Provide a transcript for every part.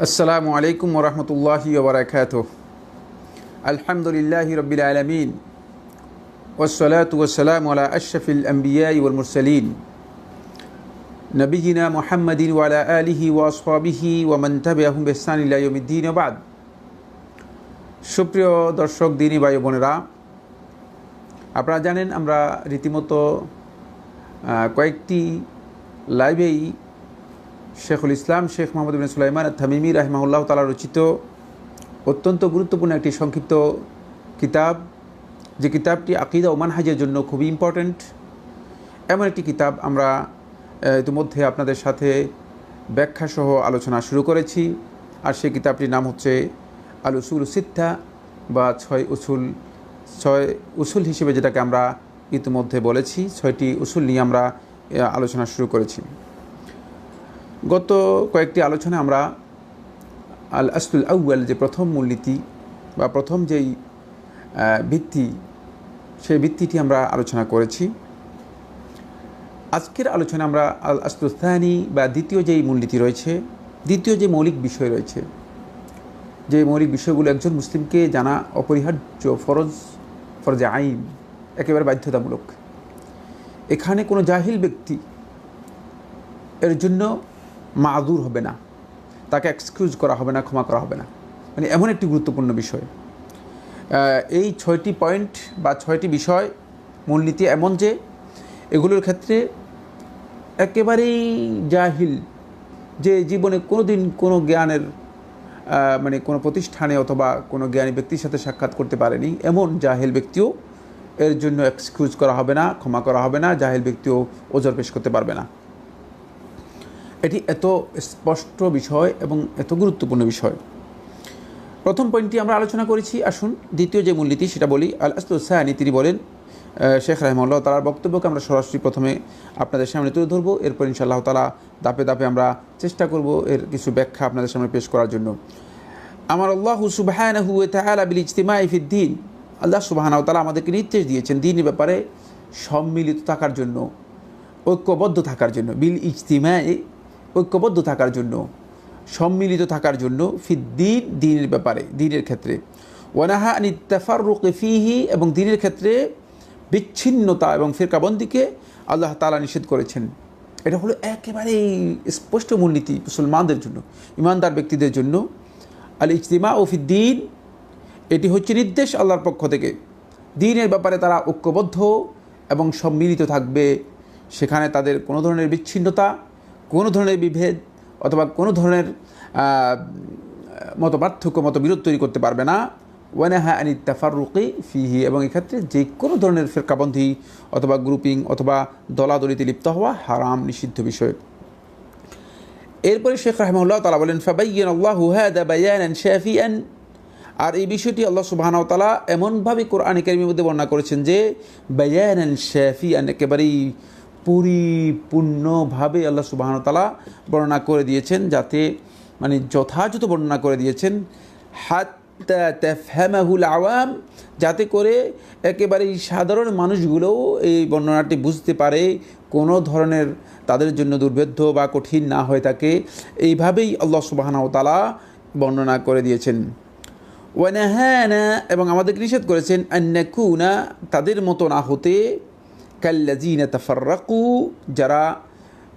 আসসালামু আলাইকুম ওরহমতুল্লাহি ওবরাকাতুহ। আলহামদুলিল্লাহি রব্বিল আলামিন ওয়াসসালাতু ওয়াসসালামু আলা আশরাফিল আমবিয়াই ওয়াল মুরসালিন নবিয়িনা মুহাম্মাদিন ওয়া আলা আলিহি ওয়া আসহাবিহি ওয়া মান তাবিআহুম বিইহসান ইলা ইয়াউমিদ্দিন ওয়া বা'দ। সুপ্রিয় দর্শক, দিনী ভাই বোনেরা, আপনারা জানেন আমরা রীতিমতো কয়েকটি লাইভেই শেখুল ইসলাম শেখ মোহাম্মদ বিন সুলাইমান আত-তামিমি রাহিমাহুল্লাহ তাআলা রচিত অত্যন্ত গুরুত্বপূর্ণ একটি সংক্ষিপ্ত কিতাব, যে কিতাবটি আকীদা ও মানহাজের জন্য খুবই ইম্পর্ট্যান্ট, এমন একটি কিতাব আমরা ইতিমধ্যে আপনাদের সাথে ব্যাখ্যাসহ আলোচনা শুরু করেছি। আর সেই কিতাবটির নাম হচ্ছে আল উসুল সিত্তা বা ছয় উসুল হিসেবে যেটাকে আমরা ইতিমধ্যে বলেছি। 6টি উসুল নিয়ে আমরা আলোচনা শুরু করেছি। গত কয়েকটি আলোচনায় আমরা আল আসলুল আউয়াল, যে প্রথম মূলনীতি বা প্রথম যেই ভিত্তি, সেই ভিত্তিটি আমরা আলোচনা করেছি। আজকের আলোচনা আমরা আল আসলুল থানি বা দ্বিতীয় যেই মূলনীতি রয়েছে, দ্বিতীয় যে মৌলিক বিষয় রয়েছে, যে মৌলিক বিষয়গুলো একজন মুসলিমকে জানা অপরিহার্য, ফরজে আইন, একেবারে বাধ্যতামূলক। এখানে কোনো জাহিল ব্যক্তি এর জন্য মাদুর হবে না, তাকে এক্সকিউজ করা হবে না, ক্ষমা করা হবে না। মানে এমন একটি গুরুত্বপূর্ণ বিষয়। এই 6টি পয়েন্ট বা 6টি বিষয় মূলনীতি এমন যে এগুলোর ক্ষেত্রে একেবারেই জাহিল, যে জীবনে কোনো দিন কোনো জ্ঞানের মানে কোনো প্রতিষ্ঠানে অথবা কোনো জ্ঞানী ব্যক্তির সাথে সাক্ষাৎ করতে পারেনি, এমন জাহিল ব্যক্তিও এর জন্য এক্সকিউজ করা হবে না, ক্ষমা করা হবে না, জাহিল ব্যক্তিও ওজর পেশ করতে পারবে না। এটি এত স্পষ্ট বিষয় এবং এত গুরুত্বপূর্ণ বিষয়। প্রথম পয়েন্টটি আমরা আলোচনা করেছি। আসুন দ্বিতীয় যে মূলনীতি সেটা বলি। আল আসলুস সানি, তিনি বলেন, শেখ রাহিমাহুল্লাহ তাআলার বক্তব্যকে আমরা সরাসরি প্রথমে আপনাদের সামনে তুলে ধরবো, এরপর ইনশাআল্লাহ তাআলা ধাপে ধাপে আমরা চেষ্টা করব এর কিছু ব্যাখ্যা আপনাদের সামনে পেশ করার জন্য। আমার আল্লাহু সুবহানাহু ওয়া তাআলা বিল ইজতিমাই ফিদ্দীন, আল্লাহ সুবহানাহু ওয়া তাআলা আমাদেরকে নির্দেশ দিয়েছেন দ্বীনের ব্যাপারে সম্মিলিত থাকার জন্য, ঐক্যবদ্ধ থাকার জন্য। বিল ইজতিমাই, ঐক্যবদ্ধ থাকার জন্য, সম্মিলিত থাকার জন্য, ফিদ্দীন, দ্বীনের ব্যাপারে, দ্বীনের ক্ষেত্রে। ওয়ানাহা আনিত তাফাররুক ফীহি, এবং দ্বীনের ক্ষেত্রে বিচ্ছিন্নতা এবং ফিরকাবন্দিকে আল্লাহ তাআলা নিষেধ করেছেন। এটা হলো একেবারেই স্পষ্ট মূলনীতি মুসলমানদের জন্য, ইমানদার ব্যক্তিদের জন্য। আল ইজতিমা ও ফিদ্দীন, এটি হচ্ছে নির্দেশ আল্লাহর পক্ষ থেকে। দ্বীনের ব্যাপারে তারা ঐক্যবদ্ধ এবং সম্মিলিত থাকবে, সেখানে তাদের কোনো ধরনের বিচ্ছিন্নতা, কোনো ধরনের বিভেদ অথবা কোনো ধরনের মতপার্থক্য, মতবিরোধ তৈরি করতে পারবে না। ওয়ানাহা আনিত তাফাররুকি ফিহি, এবং এক্ষেত্রে যে কোনো ধরনের ফিরকাবন্ধি অথবা গ্রুপিং অথবা দলাদলিতে লিপ্ত হওয়া হারাম, নিষিদ্ধ বিষয়। এরপরে শেখ রাহিমাহুল্লাহ তাআলা বলেন, ফাবায়্যানাল্লাহু হাযা বায়ানান শাফিআন, আর এই বিষয়টি আল্লাহ সুবহানাহু ওয়া তাআলা এমনভাবে কোরআনে কারীমের মধ্যে বর্ণনা করেছেন যে বায়ানান শাফিআন, একেবারেই পরিপূর্ণভাবে আল্লাহ সুবহানাহু ওয়া তাআলা বর্ণনা করে দিয়েছেন, যাতে মানে যথাযথ বর্ণনা করে দিয়েছেন। হাত্তা তাফহামাহুল আওয়াম, যাতে করে একেবারেই সাধারণ মানুষগুলোও এই বর্ণনাটি বুঝতে পারে, কোনো ধরনের তাদের জন্য দুর্ভেদ্য বা কঠিন না হয়ে থাকে। এইভাবেই আল্লাহ সুবহানাহু ওয়া তাআলা বর্ণনা করে দিয়েছেন। ওয়ানাহানা, এবং আমাদেরকে নিষেধ করেছেন, আন্নাকুনা, তাদের মতো না হতে, কাল্লাযীনা তাফাররাকু, যারা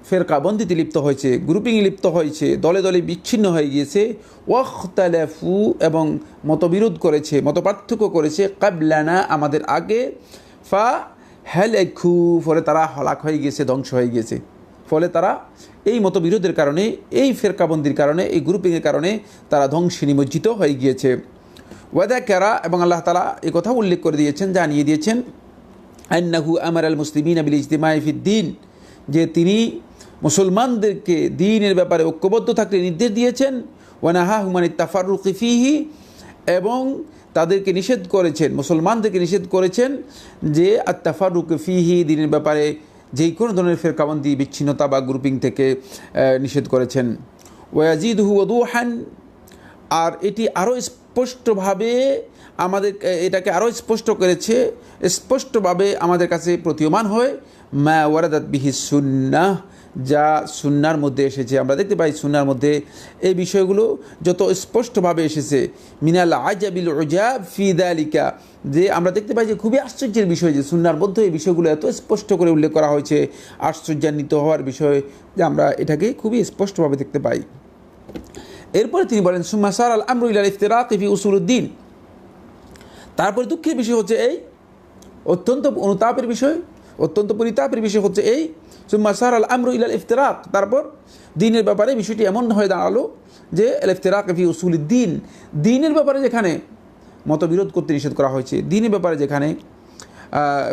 ফেরকাবন্দিতে লিপ্ত হয়েছে, গ্রুপিংয়ে লিপ্ত হয়েছে, দলে দলে বিচ্ছিন্ন হয়ে গিয়েছে, ওয়াখতালাফু, এবং মতবিরোধ করেছে, মতপার্থক্য করেছে, কাবলানা, আমাদের আগে, ফা হালাকু, ফলে তারা হলাক হয়ে গিয়েছে, ধ্বংস হয়ে গিয়েছে। ফলে তারা এই মতবিরোধের কারণে, এই ফেরকাবন্দির কারণে, এই গ্রুপিংয়ের কারণে তারা ধ্বংসে নিমজ্জিত হয়ে গিয়েছে। ওয়াযাকারা, এবং আল্লাহ তাআলা এই কথা উল্লেখ করে দিয়েছেন, জানিয়ে দিয়েছেন, আন্নাহু আমার আল মুসলিমিনা বিল ইজতিমাই ফিদ্দীন, যে তিনি মুসলমানদেরকে দ্বীনের ব্যাপারে ঐক্যবদ্ধ থাকতে নির্দেশ দিয়েছেন। ওয়ানাহাহুম আনিত তাফাররুকি ফীহি, এবং তাদেরকে নিষেধ করেছেন, মুসলমানদেরকে নিষেধ করেছেন যে আত তাফাররুক ফীহি, দ্বীনের ব্যাপারে যে কোনো ধরনের ফিরকাবন্দি, বিচ্ছিন্নতা বা গ্রুপিং থেকে নিষেধ করেছেন। ওয়াজিদুহু ওয়াদুহান, আর এটি আরও স্পষ্টভাবে আমাদের, এটাকে আরও স্পষ্ট করেছে, স্পষ্টভাবে আমাদের কাছে প্রতীয়মান হয়, মা ওয়ারাদাত বিহি সুন্নাহ, যা সুন্নার মধ্যে এসেছে। আমরা দেখতে পাই সুন্নার মধ্যে এই বিষয়গুলো যত স্পষ্টভাবে এসেছে, মিনাল আজাবিল উজাব ফি যালিকা, যে আমরা দেখতে পাই যে খুবই আশ্চর্যের বিষয় যে সুন্নার মধ্যে এই বিষয়গুলো এত স্পষ্ট করে উল্লেখ করা হয়েছে, আশ্চর্যান্বিত হওয়ার বিষয়, যে আমরা এটাকে খুবই স্পষ্টভাবে দেখতে পাই। এরপরে তিনি বলেন সুম্মা সারাল আমরু ইলাল ইফতিরাকি ফি উসুলুদ্দিন, তারপরে দুঃখের বিষয় হচ্ছে এই, অত্যন্ত অনুতাপের বিষয়, অত্যন্ত পরিতাপের বিষয় হচ্ছে এই, সুম্মা সারাল আমরু ইলাল ইফতিরাক, তারপর দিনের ব্যাপারে বিষয়টি এমন হয়ে দাঁড়ালো যে আল ইফতিরাক ফি উসুলুদ্দিন, দিনের ব্যাপারে যেখানে মতবিরোধ করতে নিষেধ করা হয়েছে, দিনের ব্যাপারে যেখানে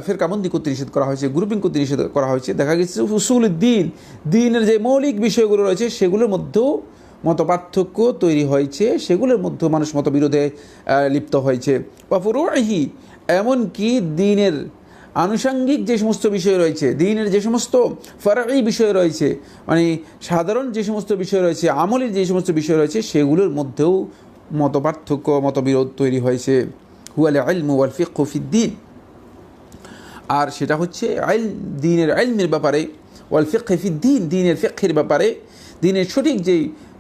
ফেরকাবন্দি করতে নিষেধ করা হয়েছে, গ্রুপিং করতে নিষেধ করা হয়েছে, দেখা গেছে উসুলুদ্দিন, দিনের যে মৌলিক বিষয়গুলো রয়েছে সেগুলোর মধ্যেও মতপার্থক্য তৈরি হয়েছে, সেগুলোর মধ্যেও মানুষ মতবিরোধে লিপ্ত হয়েছে। বা ফুরুইহি, এমনকি দিনের আনুষঙ্গিক যে সমস্ত বিষয় রয়েছে, দিনের যে সমস্ত ফরঈ বিষয় রয়েছে, মানে সাধারণ যে সমস্ত বিষয় রয়েছে, আমলের যে সমস্ত বিষয় রয়েছে, সেগুলোর মধ্যেও মতপার্থক্য মতবিরোধ তৈরি হয়েছে। হুয়াল ইলমু ওয়াল ফিকহু ফিদ্দীন, আর সেটা হচ্ছে দিনের ইলমের ব্যাপারে, ওয়াল ফিকহু ফিদ্দীন, দিনের ফিকহের ব্যাপারে, দিনের সঠিক যে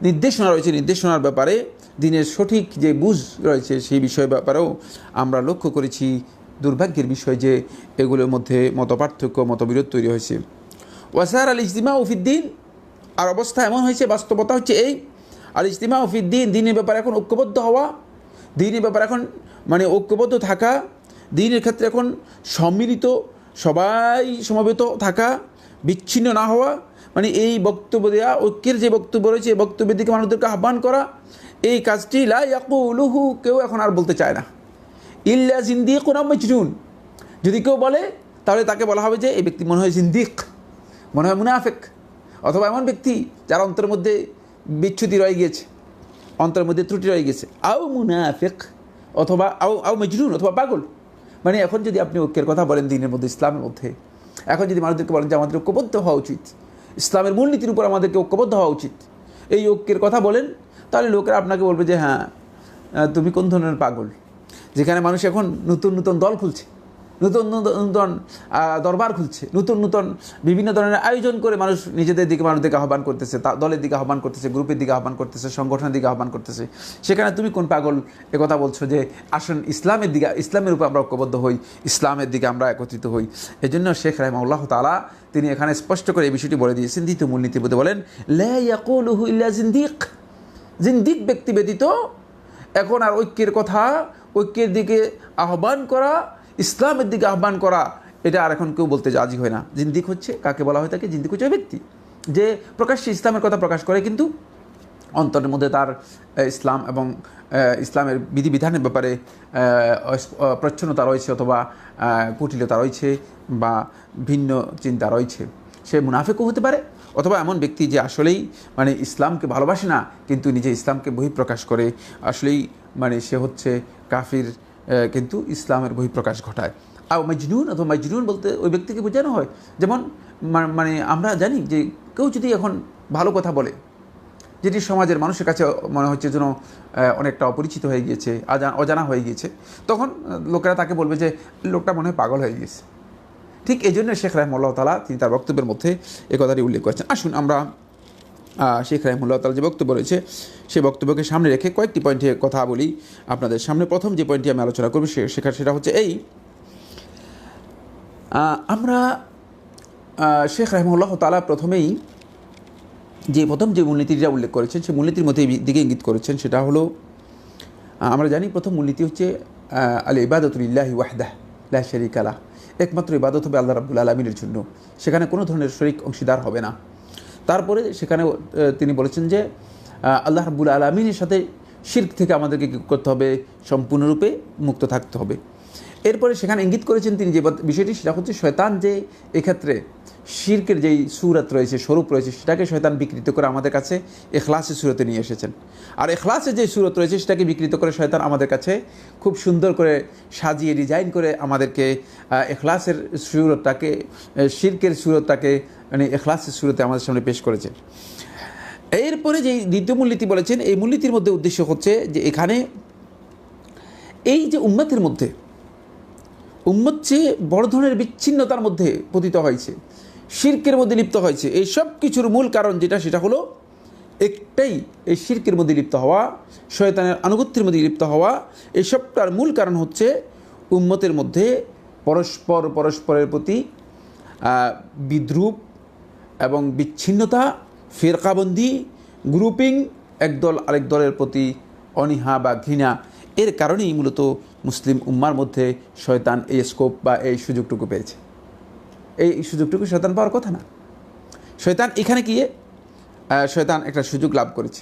নির্দেশনা রয়েছে নির্দেশনার ব্যাপারে, দিনের সঠিক যে বুঝ রয়েছে সেই বিষয়ের ব্যাপারেও আমরা লক্ষ্য করেছি দুর্ভাগ্যের বিষয় যে এগুলোর মধ্যে মতপার্থক্য মতবিরোধ তৈরি হয়েছে। ওয়াসার আল ইজতিমা ফিদ্দীন, আর অবস্থা এমন হয়েছে, বাস্তবতা হচ্ছে এই, আল ইজতিমা ফিদ্দীন, দিনের ব্যাপারে এখন ঐক্যবদ্ধ হওয়া, দিনের ব্যাপারে এখন মানে ঐক্যবদ্ধ থাকা, দিনের ক্ষেত্রে এখন সম্মিলিত সবাই সমবেত থাকা, বিচ্ছিন্ন না হওয়া, মানে এই বক্তব্য দেওয়া, ঐক্যের যে বক্তব্য রয়েছে এই বক্তব্যের দিকে মানুষদেরকে আহ্বান করা, এই কাজটি লা ইয়াকুলুহু, কেউ এখন আর বলতে চায় না, ইল্লা জিন্দিকুন আও মাজনুন, যদি কেউ বলে তাহলে তাকে বলা হবে যে এই ব্যক্তি মনে হয় জিন্দিক, মনে হয় মুনাফিক, অথবা এমন ব্যক্তি যার অন্তরের মধ্যে বিচ্যুতি রয়ে গিয়েছে, অন্তরের মধ্যে ত্রুটি রয়ে গেছে, আও মুনাফিক, অথবা আও মাজনুন, অথবা পাগল। মানে এখন যদি আপনি ঐক্যের কথা বলেন দিনের মধ্যে, ইসলামের মধ্যে, এখন যদি মানুষদেরকে বলেন যে আমাদের ঐক্যবদ্ধ হওয়া উচিত, ইসলামের মূলনীতির উপর আমাদেরকে ঐক্যবদ্ধ হওয়া উচিত, এই ঐক্যের কথা বলেন, তাহলে লোকেরা আপনাকে বলবে যে হ্যাঁ তুমি কোন ধরনের পাগল। যেখানে মানুষ এখন নতুন নতুন দল খুলছে, নতুন নতুন দরবার খুলছে, নতুন নতুন বিভিন্ন ধরনের আয়োজন করে মানুষ নিজেদের দিকে মানুষদেরকে আহ্বান করতেছে, দলের দিকে আহ্বান করতেছে, গ্রুপের দিকে আহ্বান করতেছে, সংগঠনের দিকে আহ্বান করতেছে, সেখানে তুমি কোন পাগল একথা বলছো যে আসুন ইসলামের দিকে, ইসলামের উপর আমরা ঐক্যবদ্ধ হই, ইসলামের দিকে আমরা একত্রিত হই। এই জন্য শেখ রাহিমাহুল্লাহ তাআলা তিনি এখানে স্পষ্ট করে এই বিষয়টি বলে দিয়েছেন, দ্বিতীয় মূলনীতির মধ্যে বলেন লা ইয়াকুলুহু ইল্লা জিন্দিক, জিন্দিক ব্যক্তি ব্যতীত এখন আর ঐক্যের কথা, ঐক্যের দিকে আহ্বান করা, ইসলামের দিকে আহ্বান করা, এটা আর এখন কেউ বলতে রাজি হয় না। জিন্দিক হচ্ছে, কাকে বলা হয় থাকে, জিন্দিক হচ্ছে ওই ব্যক্তি যে প্রকাশ্যে ইসলামের কথা প্রকাশ করে কিন্তু অন্তরের মধ্যে তার ইসলাম এবং ইসলামের বিধিবিধানের ব্যাপারে প্রচ্ছন্নতা রয়েছে, অথবা কুটিলতা রয়েছে, বা ভিন্ন চিন্তা রয়েছে। সে মুনাফিকও হতে পারে, অথবা এমন ব্যক্তি যে আসলেই মানে ইসলামকে ভালোবাসে না কিন্তু নিজে ইসলামকে বহিঃপ্রকাশ করে, আসলেই মানে সে হচ্ছে কাফির, কিন্তু ইসলামের বহিঃপ্রকাশ ঘটায়। আর মজনুন, অথবা মজনুন বলতে ওই ব্যক্তিকে বোঝানো হয়, যেমন মানে আমরা জানি যে কেউ যদি এখন ভালো কথা বলে যেটি সমাজের মানুষের কাছে মনে হচ্ছে যেন অনেকটা অপরিচিত হয়ে গিয়েছে, অজানা হয়ে গিয়েছে, তখন লোকেরা তাকে বলবে যে লোকটা মনে হয় পাগল হয়ে গিয়েছে। ঠিক এই জন্য শেখ রাহিমাহুল্লাহ তাআলা তিনি তার বক্তব্যের মধ্যে এই কথাটি উল্লেখ করেছেন। আসুন আমরা শেখ রাহিমাহুল্লাহ তাআলা যে বক্তব্য রয়েছে সেই বক্তব্যকে সামনে রেখে কয়েকটি পয়েন্টে কথা বলি আপনাদের সামনে। প্রথম যে পয়েন্টটি আমি আলোচনা করব সেটা হচ্ছে এই, আমরা শেখ রাহিমাহুল্লাহ তাআলা প্রথমেই প্রথম যে মূলনীতিটা উল্লেখ করেছেন সেই মূলনীতির মধ্যে দিকে ইঙ্গিত করেছেন, সেটা হলো আমরা জানি প্রথম মূলনীতি হচ্ছে আল ইবাদাতু লিল্লাহি ওয়াহদাহ লা শারীকা লাহ, একমাত্র ইবাদত হবে আল্লাহ রাব্বুল আলামিনের জন্য, সেখানে কোনো ধরনের শরীক অংশীদার হবে না। তারপরে সেখানে তিনি বলেছেন যে আল্লাহ রাব্বুল আলামিনের সাথে শিরক থেকে আমাদেরকে কী করতে হবে, সম্পূর্ণরূপে মুক্ত থাকতে হবে। এরপরে সেখানে ইঙ্গিত করেছেন তিনি যে বিষয়টি, সেটা হচ্ছে শয়তান যে এক্ষেত্রে শিরকের যেই সুরত রয়েছে, স্বরূপ রয়েছে, সেটাকে শয়তান বিকৃত করে আমাদের কাছে এখলাসের সুরতে নিয়ে এসেছেন। আর এখলাসের যে সুরত রয়েছে সেটাকে বিকৃত করে শয়তান আমাদের কাছে খুব সুন্দর করে সাজিয়ে ডিজাইন করে আমাদেরকে এখলাসের সুরতটাকে, শিরকের সুরতটাকে মানে এখলাসের সুরতে আমাদের সামনে পেশ করেছে। এরপরে যে দ্বিতীয় মূলনীতি বলেছেন, এই মূলনীতির মধ্যে উদ্দেশ্য হচ্ছে যে এখানে এই যে উম্মতের মধ্যে উম্মত যে বড় ধরনের বিচ্ছিন্নতার মধ্যে পতিত হয়েছে, শিরকের মধ্যে লিপ্ত হয়েছে। এই সব কিছুর মূল কারণ যেটা, সেটা হলো একটাই, এই শিরকের মধ্যে লিপ্ত হওয়া, শয়তানের আনুগত্যের মধ্যে লিপ্ত হওয়া। এই সবটার মূল কারণ হচ্ছে উম্মতের মধ্যে পরস্পরের প্রতি বিদ্রুপ এবং বিচ্ছিন্নতা, ফিরকাবন্দি, গ্রুপিং, একদল আরেক দলের প্রতি অনীহা বা ঘৃণা। এর কারণেই মূলত মুসলিম উম্মার মধ্যে শয়তান এই স্কোপ বা এই সুযোগটুকু পেয়েছে। এই সুযোগটুকু শয়তান পাওয়ার কথা না। শয়তান এখানে গিয়ে শয়তান একটা সুযোগ লাভ করেছে।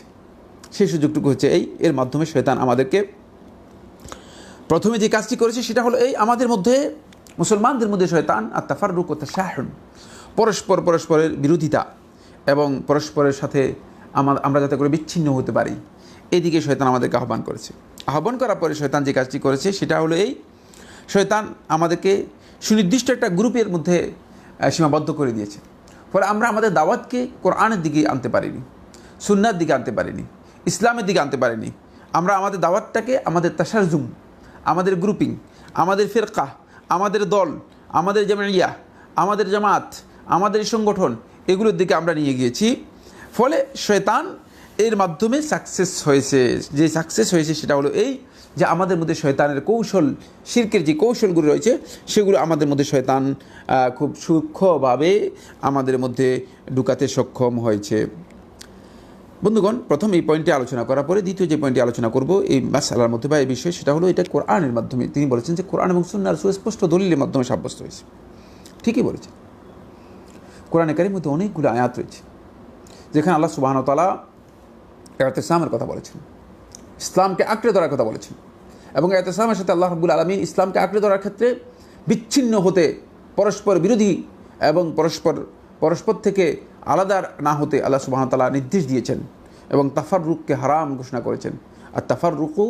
সেই সুযোগটুকু হচ্ছে এর মাধ্যমে শয়তান আমাদেরকে প্রথমে যে কাজটি করেছে সেটা হলো আমাদের মধ্যে, মুসলমানদের মধ্যে শয়তান আত-তাফাররুক ওয়া তাশাহুন, পরস্পরের বিরোধিতা এবং পরস্পরের সাথে আমরা যাতে করে বিচ্ছিন্ন হতে পারি, এদিকে শয়তান আমাদেরকে আহ্বান করেছে। আহ্বান করার পরে শয়তান যে কাজটি করেছে সেটা হলো শয়তান আমাদেরকে সুনির্দিষ্ট একটা গ্রুপের মধ্যে সীমাবদ্ধ করে দিয়েছে। ফলে আমরা আমাদের দাওয়াতকে কোরআনের দিকে আনতে পারিনি, সুন্নাহর দিকে আনতে পারিনি, ইসলামের দিকে আনতে পারিনি। আমরা আমাদের দাওয়াতটাকে আমাদের তাশারজুম, আমাদের গ্রুপিং, আমাদের ফিরকা, আমাদের দল, আমাদের জামিয়া, আমাদের জামাত, আমাদের সংগঠন, এগুলোর দিকে আমরা নিয়ে গিয়েছি। ফলে শয়তান এর মাধ্যমে সাকসেস হয়েছে। যে সাকসেস হয়েছে সেটা হলো যে আমাদের মধ্যে শয়তানের কৌশল, শিরকের যে কৌশলগুলো রয়েছে সেগুলো আমাদের মধ্যে শয়তান খুব সূক্ষ্মভাবে আমাদের মধ্যে ঢুকাতে সক্ষম হয়েছে। বন্ধুগণ, প্রথম এই পয়েন্টে আলোচনা করার পরে দ্বিতীয় যে পয়েন্টে আলোচনা করব এই মাসআলার মধ্যে বা এই বিষয়ে, সেটা হলো এটা কোরআনের মাধ্যমে। তিনি বলেছেন যে কোরআন এবং সুন্নাহর সুস্পষ্ট দলিলের মাধ্যমে সাব্যস্ত হয়েছে। ঠিকই বলেছেন। কোরআনে কারীমের মধ্যে অনেকগুলো আয়াত রয়েছে যেখানে আল্লাহ সুবহানাহু ওয়া তাআলা ইতিসামের কথা বলেছেন, ইসলামকে আঁকড়ে ধরার কথা বলেছেন। এবং ইতিসামের সাথে আল্লাহ রাব্বুল আলামিন ইসলামকে আঁকড়ে ধরার ক্ষেত্রে বিচ্ছিন্ন হতে, পরস্পর বিরোধী এবং পরস্পর থেকে আলাদা না হতে আল্লাহ সুবহানাহু ওয়া তাআলা নির্দেশ দিয়েছেন এবং তাফাররুককে হারাম ঘোষণা করেছেন। আর তাফাররুকু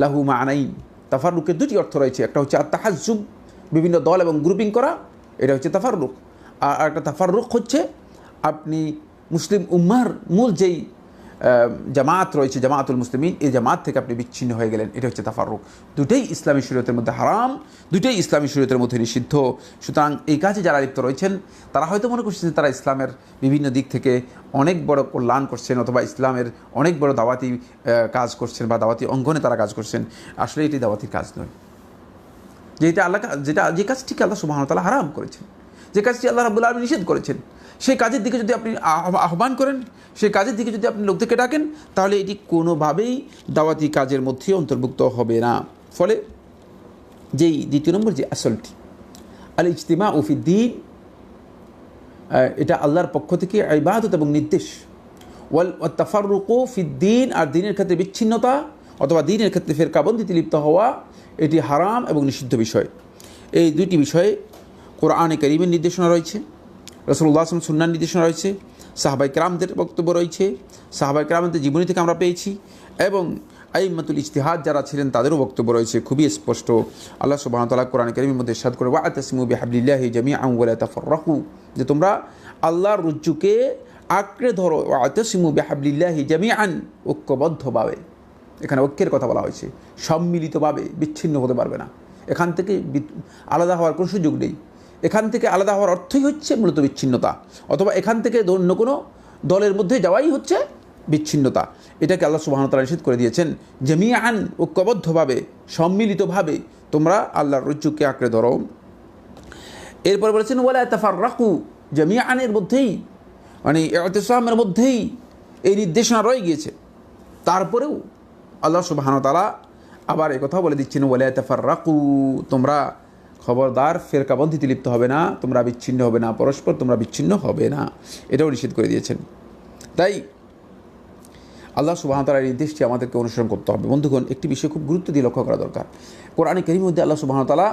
লাহু মা'নাইন, তাফাররুকের দুটি অর্থ রয়েছে। একটা হচ্ছে আত-তাহাজ্জুব, বিভিন্ন দল এবং গ্রুপিং করা, এটা হচ্ছে তাফাররুক। আর একটা তাফাররুক হচ্ছে আপনি মুসলিম উম্মার মূল যেই জামাত রয়েছে, জামাতুল মুসলিমিন, এই জামাত থেকে আপনি বিচ্ছিন্ন হয়ে গেলেন, এটা হচ্ছে তাফাররুক। দুটোই ইসলামী শরীয়তের মধ্যে হারাম, দুটোই ইসলামী শরীয়তের মধ্যে নিষিদ্ধ। সুতরাং এই কাজে যারা লিপ্ত রয়েছেন তারা হয়তো মনে করছেন তারা ইসলামের বিভিন্ন দিক থেকে অনেক বড় কল্যাণ করছেন, অথবা ইসলামের অনেক বড় দাওয়াতি কাজ করছেন বা দাওয়াতি অঙ্গনে তারা কাজ করছেন। আসলে এটি দাওয়াতির কাজ নয়। যে কাজটিকে আল্লাহ সুবহানাহু ওয়া তাআলা হারাম করেছেন, যে কাজটি আল্লাহ রাব্বুল আলামিন নিষেধ করেছেন, সেই কাজের দিকে যদি আপনি আহ্বান করেন, সেই কাজের দিকে যদি আপনি লোকদেরকে ডাকেন, তাহলে এটি কোনোভাবেই দাওয়াতি কাজের মধ্যে অন্তর্ভুক্ত হবে না। ফলে যেই দ্বিতীয় নম্বর যে আসলটি আল ইজতিমাউ ফিদ্দীন, এটা আল্লাহর পক্ষ থেকে ইবাদত এবং নির্দেশ। ওয়াল তাফাররুকু ফিদ্দীন, আর দ্বীনের ক্ষেত্রে বিচ্ছিন্নতা অথবা দ্বীনের ক্ষেত্রে ফিরকাবন্দিতে লিপ্ত হওয়া, এটি হারাম এবং নিষিদ্ধ বিষয়। এই দুইটি বিষয়ে কোরআনে কারীমের নির্দেশনা রয়েছে, রাসূলুল্লাহ সাল্লাল্লাহু আলাইহি ওয়াসাল্লাম সুন্নাহর নির্দেশনা রয়েছে, সাহাবায়ে কেরামদের বক্তব্য রয়েছে, সাহাবায়ে কেরামদের জীবনী থেকে আমরা পেয়েছি, এবং আইম্মাতুল ইজতিহাদ যারা ছিলেন তাদেরও বক্তব্য রয়েছে খুবই স্পষ্ট। আল্লাহ সুবহানাহু ওয়া তাআলা কোরআনে কারীমের মধ্যে ইরশাদ করে ওয়া'তাসিমু বিহাবলিল্লাহি জামিআন ওয়া লা তাফাররাকু, যে তোমরা আল্লাহর রজ্জুকে আঁকড়ে ধরো। ওয়া'তাসিমু বিহাবলিল্লাহি জামিআন, ঐক্যবদ্ধভাবে। এখানে ঐক্যের কথা বলা হয়েছে, সম্মিলিতভাবে, বিচ্ছিন্ন হতে পারবে না। এখান থেকে আলাদা হওয়ার কোনো সুযোগ নেই। এখান থেকে আলাদা হওয়ার অর্থই হচ্ছে মূলত বিচ্ছিন্নতা, অথবা এখান থেকে অন্য কোনো দলের মধ্যে যাওয়াই হচ্ছে বিচ্ছিন্নতা। এটাকে আল্লাহ সুবহানাহু ওয়া তাআলা নিষেধ করে দিয়েছেন। জামিআন, ঐক্যবদ্ধভাবে, সম্মিলিতভাবে তোমরা আল্লাহর রজ্জুকে আঁকড়ে ধরো। এরপর বলেছেন ওয়ালা তাফাররাকু, জামিআনের মধ্যেই মানে ইতিসামের মধ্যেই এই নির্দেশনা রয়ে গিয়েছে। তারপরেও আল্লাহ সুবহানাহু ওয়া তাআলা আবার এই কথা বলে দিচ্ছেন ওয়ালা তাফাররাকু, তোমরা খবরদার ফিরকাবন্দিতে লিপ্ত হবে না, তোমরা বিচ্ছিন্ন হবে না, পরস্পর তোমরা বিচ্ছিন্ন হবে না, এটাও নিষেধ করে দিয়েছেন। তাই আল্লাহ সুবহানাহু ওয়া তাআলার নির্দেশটি আমাদেরকে অনুসরণ করতে হবে। বন্ধুগণ, একটি বিষয় খুব গুরুত্ব দিয়ে লক্ষ্য করা দরকার। কোরআনে কারীমের মধ্যে আল্লাহ সুবহানাহু ওয়া তাআলা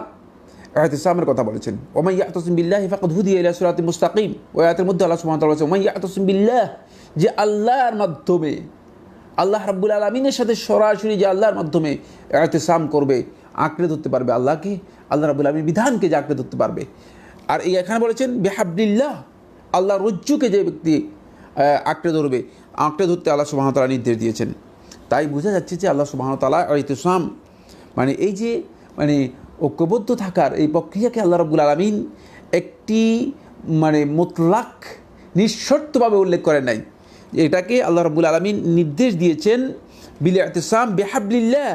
ইতিসামের কথা বলেছেন, ওয়া মান ইয়াতাসিম বিল্লাহি ফাকাদ হুদিয়া ইলা সিরাতিন মুস্তাকিম। ওই আয়াতের মধ্যে আল্লাহ সুবহানাহু ওয়া তাআলা বলেছেন ওয়া মান ইয়াতাসিম বিল্লাহ, যে আল্লাহর মাধ্যমে, আল্লাহ রাব্বুল আলামিনের সাথে সরাসরি যে আল্লাহর মাধ্যমে ইতিসাম করবে, আঁকড়ে ধরতে পারবে আল্লাহকে, আল্লাহ রাব্বুল আলামিনের বিধানকে যে আঁকড়ে ধরতে পারবে। আর এখানে বলেছেন বিহাবলিল্লাহ, আল্লাহর রজ্জুকে যে ব্যক্তি আঁকড়ে ধরবে, আঁকড়ে ধরতে আল্লাহ সুবহানাহু ওয়া তাআলা নির্দেশ দিয়েছেন। তাই বোঝা যাচ্ছে যে আল্লাহ সুবহানাহু ওয়া তাআলা ইতিসাম মানে এই যে ঐক্যবদ্ধ থাকার এই প্রক্রিয়াকে আল্লাহ রাব্বুল আলামিন একটি মানে মুতলাক নিঃশর্তভাবে উল্লেখ করেন নাই। এটাকে আল্লাহ রাব্বুল আলামিন নির্দেশ দিয়েছেন বিল ইতিসাম বিহাবলিল্লাহ,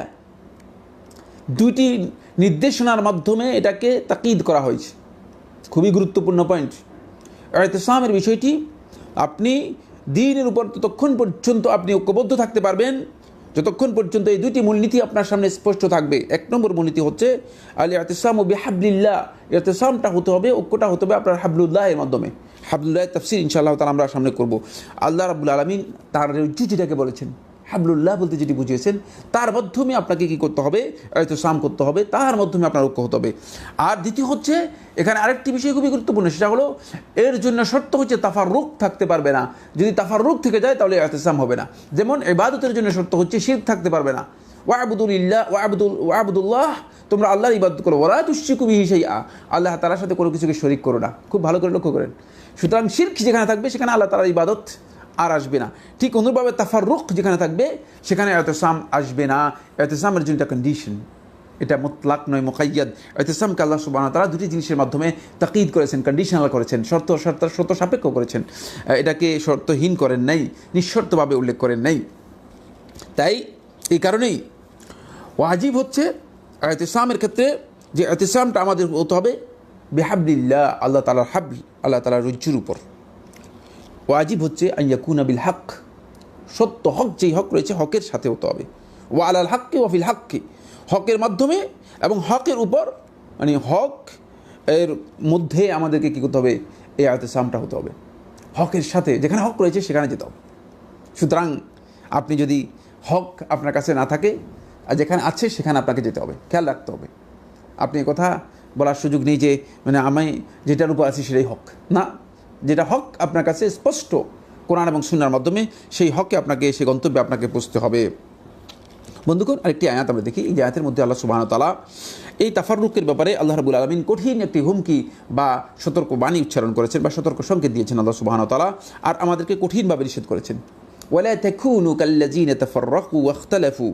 দুইটি নির্দেশনার মাধ্যমে এটাকে তাকিদ করা হয়েছে। খুবই গুরুত্বপূর্ণ পয়েন্ট। ইতিসামের বিষয়টি, আপনি দ্বীনের উপর ততক্ষণ পর্যন্ত আপনি ঐক্যবদ্ধ থাকতে পারবেন যতক্ষণ পর্যন্ত এই দুইটি মূলনীতি আপনার সামনে স্পষ্ট থাকবে। এক নম্বর মূলনীতি হচ্ছে আল ইতিসামু বিহাবলিল্লাহ, ইতিসামটা হতে হবে, ঐক্যটা হতে হবে আপনার হাবলুল্লাহের মাধ্যমে। হাবলুল্লাহ তাফসীর ইনশাআল্লাহ তাআলা আমরা সামনে করব। আল্লাহ রাব্বুল আলামিন তার রজ্জু যেটাকে বলেছেন, হাবলুল্লাহ বলতে যেটি বুঝিয়েছেন, তার মাধ্যমে আপনাকে কী করতে হবে? ইতিসাম করতে হবে, তার মাধ্যমে আপনার ঐক্য হতে হবে। আর দ্বিতীয় হচ্ছে, এখানে আরেকটি বিষয় খুবই গুরুত্বপূর্ণ, সেটা হলো এর জন্য শর্ত হচ্ছে তাফাররুক থাকতে পারবে না। যদি তাফাররুক থেকে যায় তাহলে ইতিসাম হবে না। যেমন ইবাদতের জন্য শর্ত হচ্ছে শিরক থাকতে পারবে না। ওয়াবুদুল্লাহ, তোমরা আল্লাহর ইবাদত করো, ওয়ালা তুশরিকু বিহি শাইআ, আল্লাহ তাআলার সাথে কোনো কিছুকে শরীক করো না। খুব ভালো করে লক্ষ্য করেন। সুতরাং শিরক যেখানে থাকবে সেখানে আল্লাহ তাআলার ইবাদত আর আসবে না। ঠিক অনুরূপভাবে তাফাররুক যেখানে থাকবে সেখানে ইতিসাম আসবে না। ইতিসামের জন্য একটা কন্ডিশন, এটা মুতলাক নয়, মুকাইয়াদ। ইতিসামকে আল্লাহ সুবহানাহু ওয়া তাআলা দুটি জিনিসের মাধ্যমে তাকিদ করেছেন, কন্ডিশনাল করেছেন, শর্ত সাপেক্ষ করেছেন। এটাকে শর্তহীন করেন নাই, নিঃশর্তভাবে উল্লেখ করেন নাই। তাই এই কারণেই ওয়াজিব হচ্ছে ইতিসামের ক্ষেত্রে যে ইতিসামটা আমাদের হতে হবে বিহাবলিল্লাহ, আল্লাহ তাআলার হাবল, আল্লাহ তাআলার রজ্জুর উপর। ওয়াজিব হচ্ছে আইয়াকুনা বিল হক, সত্য হক, যেই হক রয়েছে হকের সাথে হতে হবে। ওয়া আলাল হাক্কি ওয়া ফিল হাক্কি, হকের মাধ্যমে এবং হকের উপর, মানে হক এর মধ্যে আমাদেরকে কী করতে হবে? এই ইতিসামটা হতে হবে হকের সাথে, যেখানে হক রয়েছে সেখানে যেতে হবে। সুতরাং আপনি যদি হক আপনার কাছে না থাকে, আর যেখানে আছে সেখানে আপনাকে যেতে হবে, খেয়াল রাখতে হবে। আপনি কথা বলার সুযোগ নেই যে মানে আমি যেটার উপর আছি সেটাই হক, না। যেটা হক আপনার কাছে স্পষ্ট কোরআন এবং সুন্নাহর মাধ্যমে, সেই হকে আপনাকে, সেই গন্তব্যে আপনাকে পৌঁছতে হবে। বন্ধুগণ, আরেকটি আয়াত আমরা দেখি। এই আয়াতের মধ্যে আল্লাহ সুবহানাহু ওয়া তাআলা এই তাফাররুকের ব্যাপারে আল্লাহ রাব্বুল আলামিন কঠিন একটি হুমকি বা সতর্ক বাণী উচ্চারণ করেছেন বা সতর্ক সংকেত দিয়েছেন আল্লাহ সুবহানাহু ওয়া তাআলা, আর আমাদেরকে কঠিনভাবে নিষেধ করেছেন। ওয়ালা তাকুনু কাল্লাযিনা তাফাররাকু ওয়াখতালাফু,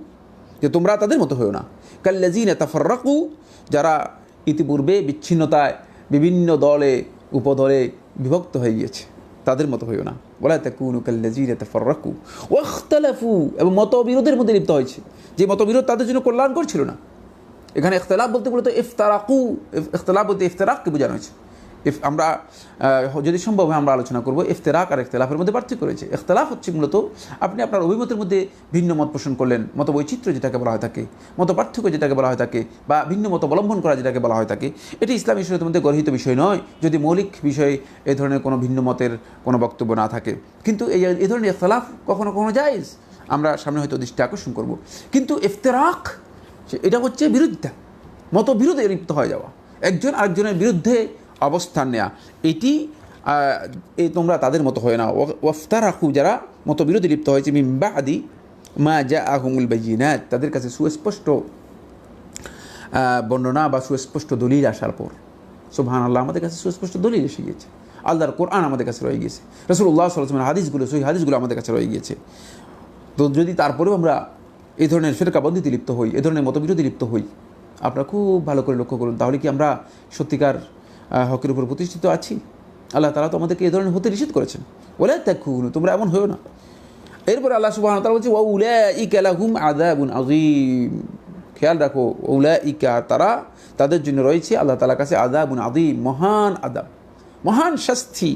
যে তোমরা তাদের মতো হও না। কাল্লাযিনা তাফাররাকু, যারা ইতিপূর্বে বিচ্ছিন্নতায় বিভিন্ন দলে উপদলে বিভক্ত হয়ে গিয়েছে, তাদের মতো হইও না। ওয়ালা তাকুনু কাল্লাযিনা তাফাররাকু ওয়াখতালাফু, এবং মতবিরোধের মধ্যে লিপ্ত হয়েছে, যে মতবিরোধ তাদের জন্য কল্যাণকর ছিল না। এখানে ইখতিলাফ বলতে মূলত ইফতারাকু, ইখতিলাফ বলতে ইফতিরাককে বোঝানো হয়েছে। আমরা যদি সম্ভব হয় আমরা আলোচনা করব ইফতিরাক আর ইখতিলাফের মধ্যে পার্থক্য রয়েছে। ইখতিলাফ হচ্ছে মূলত আপনি আপনার অভিমতের মধ্যে ভিন্ন মত পোষণ করলেন, মত বৈচিত্র্য যেটাকে বলা হয় থাকে, মত পার্থক্য যেটাকে বলা হয় থাকে, বা ভিন্ন মত অবলম্বন করা যেটাকে বলা হয় থাকে। এটি ইসলামী শরীয়তের মধ্যে গর্হিত বিষয় নয় যদি মৌলিক বিষয়ে এ ধরনের কোনো ভিন্ন মতের কোনো বক্তব্য না থাকে। কিন্তু এই ধরনের ইখতিলাফ কখনো কখনো জায়েজ, আমরা সামনে হয়তো দৃষ্টি আকর্ষণ করব। কিন্তু ইফতিরাক এটা হচ্ছে বিরোধিতা, মতবিরোধে লিপ্ত হয়ে যাওয়া, একজন আরেকজনের বিরুদ্ধে অবস্থান নেয়া। এটি তোমরা তাদের মতো হয় না। ওয়াফতারাকু, যারা মতবিরোধে লিপ্ত হয়েছে, মিন বাদি মা জাআহুমুল বায়িনাত, তাদের কাছে সুস্পষ্ট বর্ণনা বা সুস্পষ্ট দলিল আসার পর। সুবহানাল্লাহ, আমাদের কাছে সুস্পষ্ট দলিল এসে গিয়েছে, আল্লাহর কোরআন আমাদের কাছে রয়ে গিয়েছে, রাসূলুল্লাহ সাল্লাল্লাহু আলাইহি ওয়াসাল্লামের হাদিসগুলো, সহিহ হাদিসগুলো আমাদের কাছে রয়ে গিয়েছে। তো যদি তারপরেও আমরা এই ধরনের ফিরকাবন্দিতে লিপ্ত হই, এ ধরনের মতবিরোধে লিপ্ত হই, আপনারা খুব ভালো করে লক্ষ্য করুন, তাহলে কি আমরা সত্যিকার হকের উপর প্রতিষ্ঠিত আছি? আল্লাহ তাআলা তো আমাদেরকে এই ধরনের হতে নিষেধ করেছেন। ওয়ালা তাকুনু, তোমরা এমন হও না। এরপরে আল্লাহ সুবহানাহু ওয়া তাআলা বলছে ওয়া উলাইকা লাহুম আযাবুন আযীম, খেয়াল রাখো, উলাইকা, তারা, তাদের জন্য রয়েছে আল্লাহ তাআলার কাছে আযাবুন আযীম, মহান আযাব, মহান শাস্তি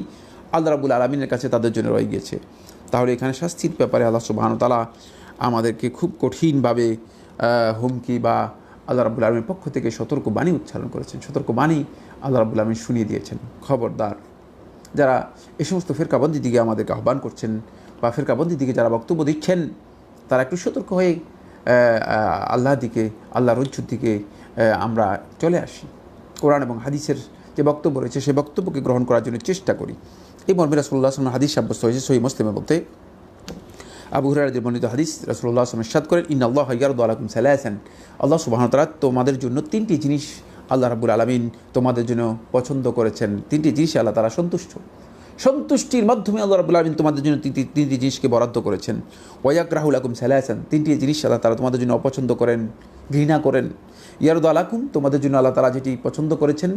আল্লাহ রাব্বুল আলামিনের কাছে তাদের জন্য রয়ে গিয়েছে। তাহলে এখানে শাস্তির ব্যাপারে আল্লাহ সুবহানাহু ওয়া তাআলা আমাদেরকে খুব কঠিনভাবে হুমকি বা আল্লাহ রাব্বুল আলামিনের পক্ষ থেকে সতর্ক বাণী উচ্চারণ করেছেন, সতর্ক বাণী আল্লাহ রাব্বুল আলামিন শুনিয়ে দিয়েছেন। খবরদার, যারা এই সমস্ত ফিরকাবন্দির দিকে আমাদেরকে আহ্বান করছেন বা ফিরকাবন্দির দিকে যারা বক্তব্য দিচ্ছেন, তারা একটু সতর্ক হয়ে আল্লাহর দিকে, আল্লাহর রজ্জুর দিকে আমরা চলে আসি। কোরআন এবং হাদিসের যে বক্তব্য রয়েছে সেই বক্তব্যকে গ্রহণ করার জন্য চেষ্টা করি। এই মর্মে রাসূলুল্লাহ সাল্লাল্লাহু আলাইহি ওয়াসাল্লাম হাদিস সাব্যস্ত হয়েছে সহিহ মুসলিমের মধ্যে। আবু হুরায়রা বর্ণিত হাদিস, রাসূলুল্লাহ সাল্লাল্লাহু আলাইহি ওয়াসাল্লাম ইরশাদ করেন, ইন্নাল্লাহা ইয়ারদু আলাইকুম সালাসান, আল্লাহ সুবহানাহু ওয়া তাআলা তোমাদের জন্য তিনটি জিনিস আল্লাহ রাব্বুল আলামিন তোমাদের জন্য পছন্দ করেছেন, তিনটি জিনিস আল্লাহ তাআলা সন্তুষ্ট। সন্তুষ্টির মাধ্যমে আল্লাহ রাব্বুল আলামিন তোমাদের জন্য তিনটি জিনিসকে বরাদ্দ করেছেন। ওয়ায়াকরাহু লাকুম সালাসান, তিনটি জিনিস আল্লাহ তাআলা তোমাদের জন্য অপছন্দ করেন, ঘৃণা করেন। ইয়ারদু লাকুম, তোমাদের জন্য আল্লাহ তাআলা যেটি পছন্দ করেছেন,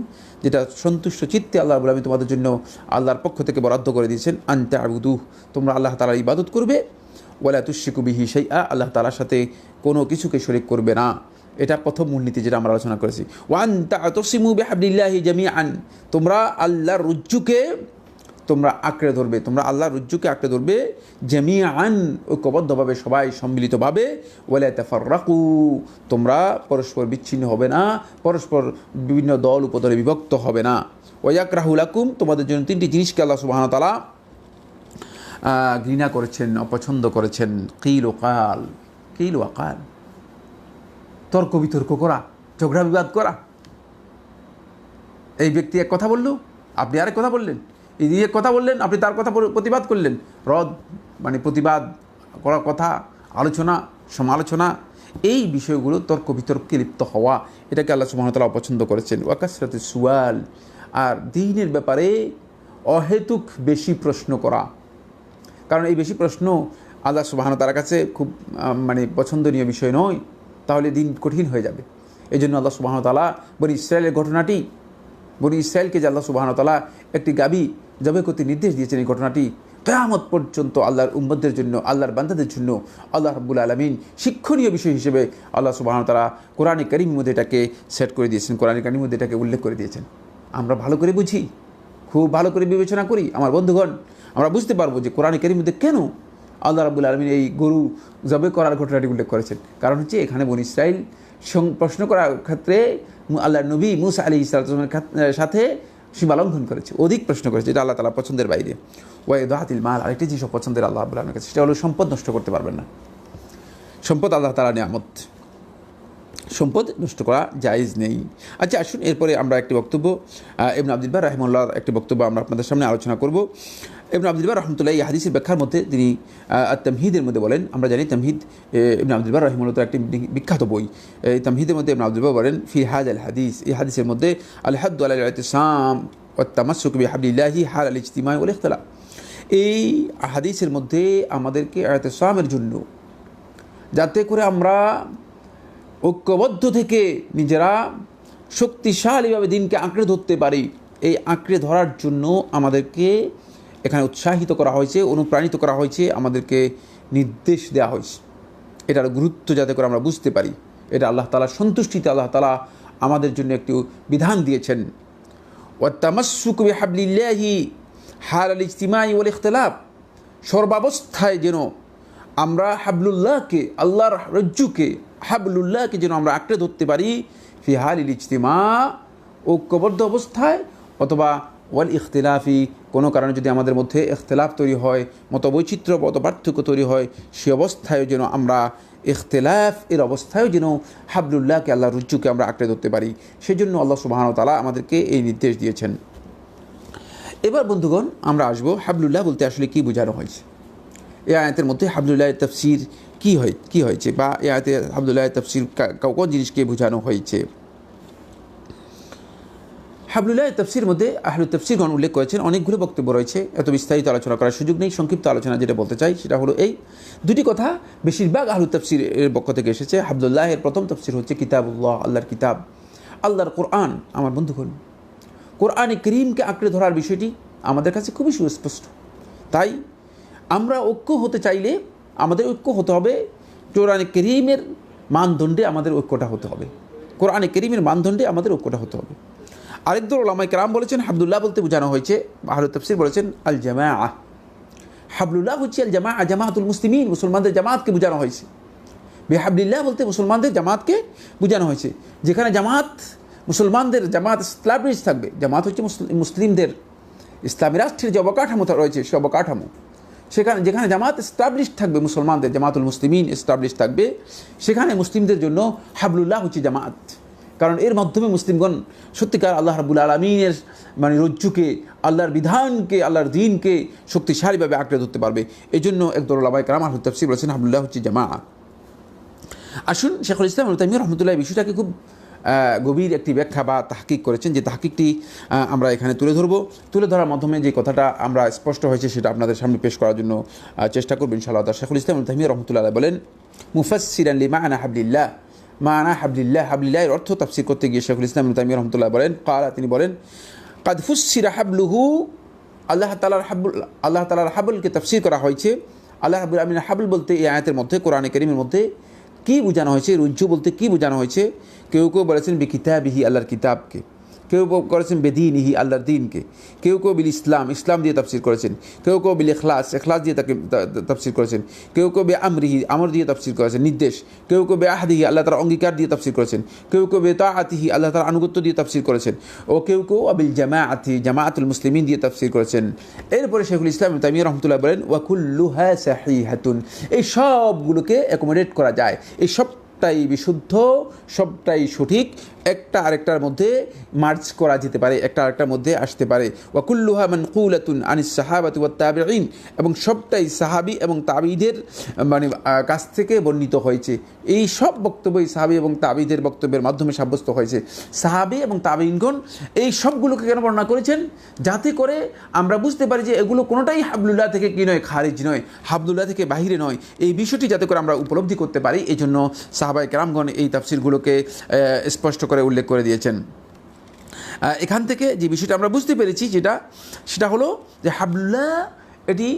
যেটা সন্তুষ্ট চিত্তে আল্লাহ রাব্বুল আলামিন তোমাদের জন্য আল্লাহর পক্ষ থেকে বরাদ্দ করে দিয়েছেন, আন তা'বুদুহু, তোমরা আল্লাহ তাআলার ইবাদত করবে, ওয়ালা তুশরিকু বিহি শাইআ, আল্লাহ তাআলার সাথে কোনো কিছুকে শরীক করবে না। এটা প্রথম মূলনীতি যেটা আমরা আলোচনা করেছি। ওয়ান তা'তাসিমু বিহাবলিল্লাহি জামিআন, তোমরা আল্লাহর রজ্জুকে তোমরা আঁকড়ে ধরবে, তোমরা আল্লাহর রজ্জুকে আঁকড়ে ধরবে, জামিআন, ঐক্যবদ্ধভাবে, সবাই সম্মিলিতভাবে। ওয়ালা তাফাররাকু, তোমরা পরস্পর বিচ্ছিন্ন হবে না, পরস্পর বিভিন্ন দল উপদলে বিভক্ত হবে না। ওয়ায়াকরাহু লাকুম, তোমাদের জন্য তিনটি জিনিসকে আল্লাহ সুবহানাহু ওয়া তাআলা ঘৃণা করেছেন, অপছন্দ করেছেন। কিল ও কাল, কিল ও কাল, তর্ক বিতর্ক করা, ঝগড়া বিবাদ করা। এই ব্যক্তি এক কথা বলল, আপনি আরেক কথা বললেন, এই এক কথা বললেন, আপনি তার কথা প্রতিবাদ করলেন। মানে প্রতিবাদ করা, কথা, আলোচনা, সমালোচনা, এই বিষয়গুলো তর্ক বিতর্কে লিপ্ত হওয়া, এটাকে আল্লাহ সুবহানাহু ওয়া তাআলা অপছন্দ করেছেন। ওয়া কাসরাতুস সুয়াল, আর দ্বীনের ব্যাপারে অহেতুক বেশি প্রশ্ন করা, কারণ এই বেশি প্রশ্ন আল্লাহ সুবহানাহু ওয়া তাআলার কাছে খুব মানে পছন্দনীয় বিষয় নয়, তাহলে দিন কঠিন হয়ে যাবে। এই জন্য আল্লাহ সুবহানাহু ওয়া তাআলা বনি ইসরায়েলের ঘটনাটি, বনি ইসরায়েলকে যে আল্লাহ সুবহানাহু ওয়া তাআলা একটি গাভী জবাই করতে নির্দেশ দিয়েছেন, এই ঘটনাটি কিয়ামত পর্যন্ত আল্লাহর উম্মতদের জন্য, আল্লাহর বান্দাদের জন্য আল্লাহ রাব্বুল আলামিন শিক্ষণীয় বিষয় হিসেবে আল্লাহ সুবহানাহু ওয়া তাআলা কোরআনে কারীমের মধ্যে এটাকে সেট করে দিয়েছেন, কোরআনে কারীমের মধ্যে এটাকে উল্লেখ করে দিয়েছেন। আমরা ভালো করে বুঝি, খুব ভালো করে বিবেচনা করি আমার বন্ধুগণ, আমরা বুঝতে পারবো যে কোরআনে কারীমের মধ্যে কেন আল্লাহ রাব্বুল আলামিন এই গরু জবাই করার ঘটনাটি উল্লেখ করেছেন। কারণ হচ্ছে এখানে বনি ইসরাইল প্রশ্ন করার ক্ষেত্রে আল্লাহর নবী মূসা আলাইহিস সালামের সাথে সীমালঙ্ঘন করেছে, অধিক প্রশ্ন করেছে, এটা আল্লাহ তাআলা পছন্দের বাইরে। ওয়াইদাতিল মাল, আরেকটি জিনিস পছন্দের আল্লাহ রাব্বুল আলামিনের কাছে, সেটা হলো সম্পদ নষ্ট করতে পারবেন না। সম্পদ আল্লাহ তাআলার নিয়ামত, সম্পদ নষ্ট করা জায়েজ নেই। আচ্ছা, আসুন এরপরে আমরা একটি বক্তব্য, ইবনে আব্দুল বার রাহিমাহুল্লাহর একটি বক্তব্য আমরা আপনাদের সামনে আলোচনা করব। ইবনে আব্দুল বার রাহমাতুল্লাহ এই হাদিসের ব্যাখ্যার মধ্যে তিনি তামহিদের মধ্যে বলেন, আমরা জানি তামহিদ ইবনে আব্দুল বার রাহিমাহুল্লাহর একটি বিখ্যাত বই। এই তামহিদের মধ্যে ইবনে আব্দুল বার বলেন, ফি হাযাল হাদিস, এই হাদিসের মধ্যে আল হাদ্দু আলাল ইতিসাম ওয়াত তামাসসুক বিহাবলিল্লাহি হাল আল ইজতিমা ওয়াল ইখতিলাফ, এই হাদিসের মধ্যে আমাদেরকে ইতিসামের জন্য, যাতে করে আমরা ঐক্যবদ্ধ থেকে নিজেরা শক্তিশালীভাবে দিনকে আঁকড়ে ধরতে পারি, এই আঁকড়ে ধরার জন্য আমাদেরকে এখানে উৎসাহিত করা হয়েছে, অনুপ্রাণিত করা হয়েছে, আমাদেরকে নির্দেশ দেওয়া হয়েছে। এটার গুরুত্ব যাতে করে আমরা বুঝতে পারি, এটা আল্লাহ তাআলার সন্তুষ্টিতে আল্লাহ তাআলা আমাদের জন্য একটি বিধান দিয়েছেন। ওয়াত তামাসসুক বিহাবলিল্লাহি হাল আল ইজতিমাই ওয়াল ইখতিলাফ, সর্বাবস্থায় যেন আমরা হাবলুল্লাহকে, আল্লাহর রজ্জুকে, হাবলুল্লাহকে যেন আমরা আঁকড়ে ধরতে পারি, ফি হালিল ইজতিমা, ঐক্যবদ্ধ অবস্থায়, অথবা ওয়াল ইখতিলাফি, কোনো কারণে যদি আমাদের মধ্যে ইখতিলাফ তৈরি হয়, মতবৈচিত্র্য, মত পার্থক্য তৈরি হয়, সে অবস্থায় যেন আমরা, ইখতিলাফ এর অবস্থায়ও যেন হাবলুল্লাহকে, আল্লাহর রজ্জুকে আমরা আঁকড়ে ধরতে পারি। সেজন্য আল্লাহ সুবহানাহু ওয়া তাআলা আমাদেরকে এই নির্দেশ দিয়েছেন। এবার বন্ধুগণ, আমরা আসবো হাবলুল্লাহ বলতে আসলে কী বোঝানো হয়েছে। এই আয়াতের মধ্যে হাবলুল্লাহের তাফসীর কী হয়েছে, বা এই আয়াতে হাবলুল্লাহের তাফসীর কোন জিনিসকে বোঝানো হয়েছে। হাবলুল্লাহের তাফসীর মধ্যে আহলুত তাফসীরগণ উল্লেখ করেছেন, অনেকগুলো বক্তব্য রয়েছে, এত বিস্তারিত আলোচনা করার সুযোগ নেই। সংক্ষিপ্ত আলোচনা যেটা বলতে চাই সেটা হলো এই দুটি কথা বেশিরভাগ আহলুত তাফসীরের পক্ষ থেকে এসেছে। হাবলুল্লাহের প্রথম তাফসীর হচ্ছে কিতাবুল্লাহ, আল্লাহর কিতাব, আল্লাহর কোরআন। আমার বন্ধুগণ, কোরআনে কারীমকে আঁকড়ে ধরার বিষয়টি আমাদের কাছে খুবই সুস্পষ্ট। তাই আমরা ঐক্য হতে চাইলে আমাদের ঐক্য হতে হবে কোরআনে কারীমের মানদণ্ডে, আমাদের ঐক্যটা হতে হবে, কোরআনে কারীমের মানদণ্ডে আমাদের ঐক্যটা হতে হবে। আরেকদল উলামায়ে কেরাম বলেছেন হাবলুল্লাহ বলতে বোঝানো হয়েছে, আহলুত তাফসীর বলেছেন আল জামাআহ। হাবলুল্লাহ হচ্ছে আল জামাআহ, জামাআতুল মুসলিমিন, মুসলমানদের জামাতকে বোঝানো হয়েছে। বিহাবলিল্লাহ বলতে মুসলমানদের জামাতকে বোঝানো হয়েছে, যেখানে জামাত, মুসলমানদের জামাত এস্টাবলিশ থাকবে। জামাত হচ্ছে মুসলিমদের ইসলামী রাষ্ট্রের যে অবকাঠামো রয়েছে, সে অবকাঠামো, যেখানে জামাত এস্টাবলিশ থাকবে, মুসলমানদের জামাতুল মুসলিমিন এস্টাবলিশ থাকবে, সেখানে মুসলিমদের জন্য হাবলুল্লাহ হচ্ছে জামাত। কারণ এর মাধ্যমে মুসলিমগণ সত্যিকার আল্লাহ রাব্বুল আলামিনের মানে রজ্জুকে, আল্লাহর বিধানকে, আল্লাহর দ্বীনকে শক্তিশালীভাবে আঁকড়ে ধরতে পারবে। এই জন্য একদল উলামায়ে কেরাম আহলুত তাফসীর বলেছেন হাবলুল্লাহ হচ্ছে জামাআত। আসুন, শেখুল ইসলাম ইবনে তাইমিয়া রাহমাতুল্লাহ বিষয়টাকে খুব গভীর একটি ব্যাখ্যা বা তাহকিক করেছেন, যে তাহকিকটি আমরা এখানে তুলে ধরার মাধ্যমে যে কথাটা আমরা স্পষ্ট হয়েছে সেটা আপনাদের সামনে পেশ করার জন্য চেষ্টা করব ইনশাআল্লাহ। শেখুল ইসলাম ইবনে তাইমিয়া রাহমাতুল্লাহ আলাইহি বলেন, মুফাসসিরান লিমা'না হাবলিল্লাহ, মা'না হাবলিল্লাহ, হাবলিল্লাহর অর্থ তাফসীর করতে গিয়ে শেখুল ইসলাম ইবনে তাইমিয়া রাহমাতুল্লাহ বলেন, তিনি বলেন, কাদ ফুসসিরা হাবলুহু, আল্লাহ তাআলার হাবলকে তাফসীর করা হয়েছে। আল্লাহ রাব্বুল আলামিন হাবল বলতে এই আয়াতের মধ্যে, কোরআনে কারীমের মধ্যে কী বোঝানো হয়েছে, রুজ্জু বলতে কী বোঝানো হয়েছে? কেউ বলেছেন বিকিতাবিহি, আল্লাহর কিতাবকে, কেউ করেছেন বেদিনিহি, আল্লাহর দিনকে, কেউ বিল ইসলাম দিয়ে তাফসীর করেছেন, কেউ বিল ইখলাস দিয়ে তাকে তাফসীর করেছেন, কেউ বে আমরিহি, আমর দিয়ে তাফসীর করেছেন, নির্দেশ, কেউ বে আহদিহি, আল্লাহ তাআলার অঙ্গীকার দিয়ে তাফসীর করেছেন, কেউ বে তাআতিহি, আল্লাহ তাআলার আনুগত্য দিয়ে তাফসীর করেছেন, ও কেউ বিল জামাআতুল মুসলিমিন দিয়ে তাফসীর করেছেন। এরপরে শেখুল ইসলাম ইবনে তাইমিয়া রাহমাতুল্লাহ বলেন, ওয়া কুল্লুহা সাহিহাতুন, এই সবগুলোকে অ্যাকোমোডেট করা যায়, এই সবটাই বিশুদ্ধ, সবটাই সঠিক, একটা আরেকটার মধ্যে মার্জ করা যেতে পারে, একটা আরেকটার মধ্যে আসতে পারে। ওয়া কুল্লুহা মানকুলাতুন আনিস সাহাবাতি ওয়াত তাবিঈন, এবং সবটাই সাহাবী এবং তাবিঈদের কাছ থেকে বর্ণিত হয়েছে। এই সব বক্তব্যই সাহাবী এবং তাবিঈদের বক্তব্যের মাধ্যমে সাব্যস্ত হয়েছে। সাহাবী এবং তাবিঈনগণ এই সবগুলোকে কেন বর্ণনা করেছেন? যাতে করে আমরা বুঝতে পারি যে এগুলো কোনোটাই হাবলুল্লাহ থেকে কি নয়, খারিজ নয়, হাবলুল্লাহ থেকে বাহিরে নয়। এই বিষয়টি যাতে করে আমরা উপলব্ধি করতে পারি, এই জন্য সাহাবায়ে কেরামগণ এই তাফসীরগুলোকে স্পষ্ট করে উল্লেখ করে দিয়েছেন। এখান থেকে যে বিষয়টা আমরা বুঝতে পেরেছি সেটা হলো যে হাবলুল্লাহ এটি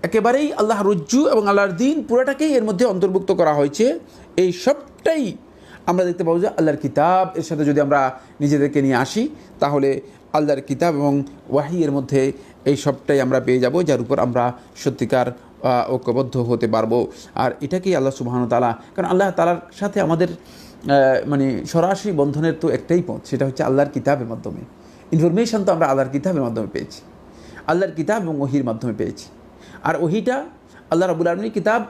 একেবারেই আল্লাহ রজ্জু এবং আল্লাহর দিন পুরোটাকেই এর মধ্যে অন্তর্ভুক্ত করা হয়েছে। এই সবটাই আমরা দেখতে পাবো যে আল্লাহর কিতাব এর সাথে যদি আমরা নিজেদেরকে নিয়ে আসি, তাহলে আল্লাহর কিতাব এবং ওয়াহি এর মধ্যে এই সবটাই আমরা পেয়ে যাব, যার উপর আমরা সত্যিকার ঐক্যবদ্ধ হতে পারবো। আর এটাকেই আল্লাহ সুবহানাহু ওয়া তাআলা, কারণ আল্লাহ তাআলার সাথে আমাদের সরাসরি বন্ধনের তো একটাই পথ, সেটা হচ্ছে আল্লাহর কিতাবের মাধ্যমে। ইনফরমেশন তো আমরা আল্লাহর কিতাবের মাধ্যমে পেয়েছি, আল্লাহর কিতাব এবং ওহির মাধ্যমে পেয়েছি। আর ওহিটা আল্লাহ রাব্বুল আলামিনের কিতাব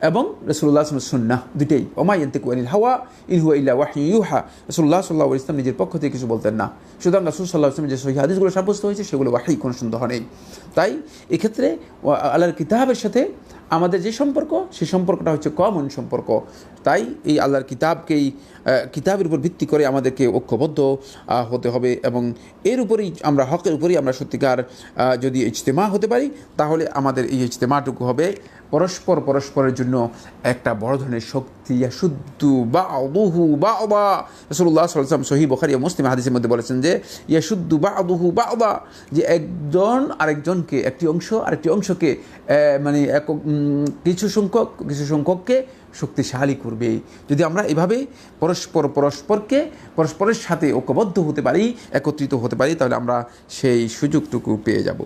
এবং রাসূলুল্লাহ সাল্লাল্লাহু আলাইহি ওয়াসাল্লাম সুন্নাহ, দুটেই। ওমা ইয়ানতিকু আনিল হাওয়া ইন হুয়া ইল্লা ওয়াহয়ুন ইউহা, রাসূলুল্লাহ সাল্লাল্লাহু আলাইহি ওয়াসাল্লাম নিজের পক্ষ থেকে কিছু বলতেন না। সুতরাং রাসূল সাল্লাল্লাহু আলাইহি ওয়াসাল্লাম যে সহিহ হাদিসগুলো সাব্যস্ত হয়েছে সেগুলো ওয়াহী, কোনো সন্দেহ নেই। তাই এক্ষেত্রে আল্লাহর কিতাবের সাথে আমাদের যে সম্পর্ক, সেই সম্পর্কটা হচ্ছে কমন সম্পর্ক। তাই এই আল্লাহর কিতাবের উপর ভিত্তি করে আমাদেরকে ঐক্যবদ্ধ হতে হবে, এবং এর উপরেই আমরা, হকের উপরেই আমরা সত্যিকার যদি ইজতেমা হতে পারি, তাহলে আমাদের এই ইজতেমাটুকু হবে পরস্পরের জন্য একটা বড় ধরনের শক্তি। ইয়াশুদ্দু বা'দুহু বা'দা, রাসূলুল্লাহ সাল্লাল্লাহু আলাইহি ওয়াসাল্লাম সহিহ বুখারী ও মুসলিম হাদিসের মধ্যে বলেছেন যে ইয়াশুদ্দু বা'দুহু বা'দা, যে একজন আরেকজনকে, একটি অংশ আরেকটি অংশকে কিছু সংখ্যককে শক্তিশালী করবে। যদি আমরা এভাবে পরস্পরের সাথে ঐক্যবদ্ধ হতে পারি, একত্রিত হতে পারি, তাহলে আমরা সেই সুযোগটুকু পেয়ে যাব।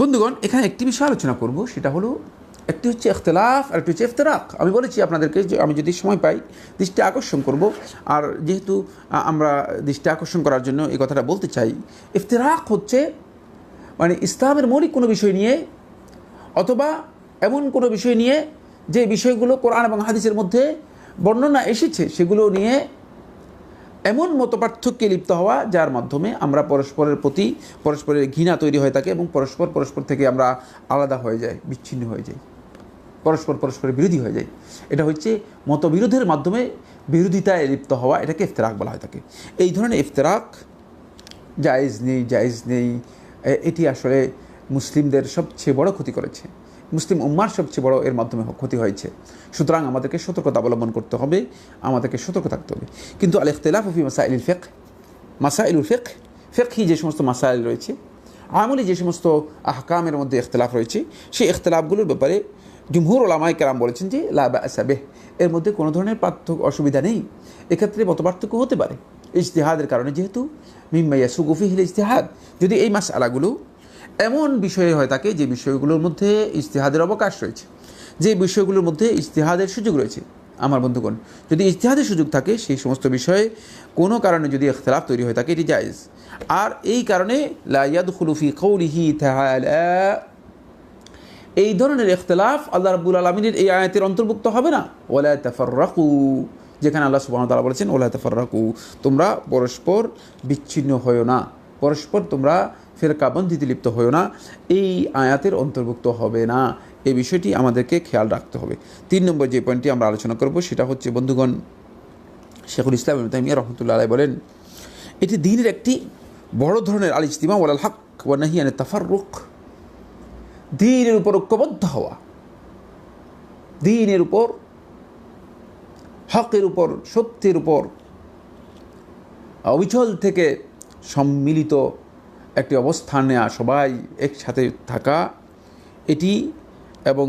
বন্ধুগণ, এখানে একটি বিষয় আলোচনা করব, সেটা হলো, একটি হচ্ছে ইখতিলাফ আর একটি হচ্ছে ইফতিরাক। আমি বলেছি আপনাদেরকে যে আমি যদি সময় পাই দৃষ্টি আকর্ষণ করব, আর যেহেতু আমরা দৃষ্টি আকর্ষণ করার জন্য এই কথাটা বলতে চাই, ইফতিরাক হচ্ছে ইসলামের মৌলিক কোনো বিষয় নিয়ে, অথবা এমন কোনো বিষয় নিয়ে যে বিষয়গুলো কোরআন এবং হাদিসের মধ্যে বর্ণনা এসেছে, সেগুলো নিয়ে এমন মতপার্থক্যে লিপ্ত হওয়া যার মাধ্যমে আমরা পরস্পরের ঘৃণা তৈরি হয়ে থাকে, এবং পরস্পর থেকে আমরা আলাদা হয়ে যাই, বিচ্ছিন্ন হয়ে যাই, পরস্পরের বিরোধী হয়ে যায়। এটা হচ্ছে মতবিরোধের মাধ্যমে বিরোধিতায় লিপ্ত হওয়া, এটাকে ইফতিরাক বলা হয়ে থাকে। এই ধরনের ইফতিরাক জায়েজ নেই, এটি আসলে মুসলিমদের সবচেয়ে বড় ক্ষতি করেছে, মুসলিম উম্মার সবচেয়ে বড় এর মাধ্যমে ক্ষতি হয়েছে। সুতরাং আমাদেরকে সতর্কতা অবলম্বন করতে হবে, আমাদেরকে সতর্ক থাকতে হবে। কিন্তু আল ইখতিলাফু ফি মাসাইলুল ফিকহ, ফিকহি যে সমস্ত মাসাইল রয়েছে, আমলি যে সমস্ত আহকামের মধ্যে ইখতিলাফ রয়েছে, সেই ইখতিলাফগুলোর ব্যাপারে জুমহুর উলামায়ে কেরাম বলেছেন যে লা বা'সা বিহ, এর মধ্যে কোনো ধরনের অসুবিধা নেই। এক্ষেত্রে মতপার্থক্য হতে পারে ইজতিহাদের কারণে, যেহেতু মিম্মা ইয়াসুগু ফিহিল ইজতিহাদ, যদি এই মাসআলাগুলো এমন বিষয়ে হয়ে থাকে যে বিষয়গুলোর মধ্যে ইজতিহাদের অবকাশ রয়েছে, যে বিষয়গুলোর মধ্যে ইজতিহাদের সুযোগ রয়েছে, আমার বন্ধুগণ, যদি ইজতিহাদের সুযোগ থাকে, সেই সমস্ত বিষয়ে কোনো কারণে যদি ইখতিলাফ তৈরি হয়ে থাকে, এটি জায়েজ। আর এই কারণে লা ইয়াদখুলু ফি কওলিহি তাআলা, এই ধরনের ইখতিলাফ আল্লাহ রাব্বুল আলামিনের এই আয়াতের অন্তর্ভুক্ত হবে না। ওয়ালা তাফাররাকু, যেখানে আল্লাহ সুবহানাহু ওয়া তাআলা বলেছেন ওয়ালা তাফাররাকু, তোমরা পরস্পর বিচ্ছিন্ন হয়ো না, তোমরা ফেরকাবন্দিতে লিপ্ত হয়ো না, এই আয়াতের অন্তর্ভুক্ত হবে না। এই বিষয়টি আমাদেরকে খেয়াল রাখতে হবে। 3 নম্বর যে পয়েন্টটি আমরা আলোচনা করব, সেটা হচ্ছে বন্ধুগণ, শেখুল ইসলাম ইবনে তাইমিয়া রাহমাতুল্লাহ আলাইহি বলেন, এটি দ্বীনের একটি বড় ধরনের আল ইজতিমা ওয়াল হক ওয়া নাহি আনিত তাফাররুক, দ্বীনের উপর ঐক্যবদ্ধ হওয়া, দ্বীনের উপর, হকের উপর, সত্যের উপর অবিচল থেকে সম্মিলিত একটি অবস্থান নেওয়া, সবাই একসাথে থাকা, এটি এবং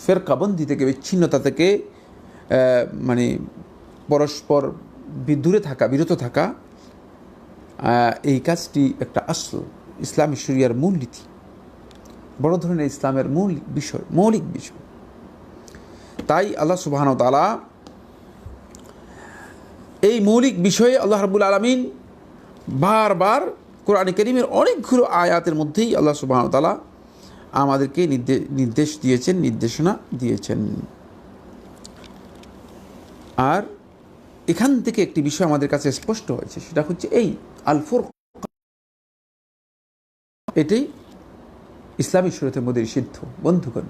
ফেরকাবন্দি থেকে, বিচ্ছিন্নতা থেকে মানে পরস্পর দূরে থাকা, বিরত থাকা, এই কাজটি একটা আসল ইসলামী শরিয়ার মূলনীতি, বড় ধরনের ইসলামের মূল বিষয়, মৌলিক বিষয়। তাই আল্লাহ সুবহানাহু ওয়া তাআলা এই মৌলিক বিষয়ে আল্লাহ রাব্বুল আলামিন বারবার কোরআনে কারীমের অনেকগুলো আয়াতের মধ্যেই আল্লাহ সুবহানাহু ওয়া তাআলা আমাদেরকে নির্দেশ দিয়েছেন, নির্দেশনা দিয়েছেন। আর এখান থেকে একটি বিষয় আমাদের কাছে স্পষ্ট হয়েছে, সেটা হচ্ছে এই আল ফুরক, এটাই ইসলামী শরীয়তের মধ্যে নিষিদ্ধ। বন্ধুগণ,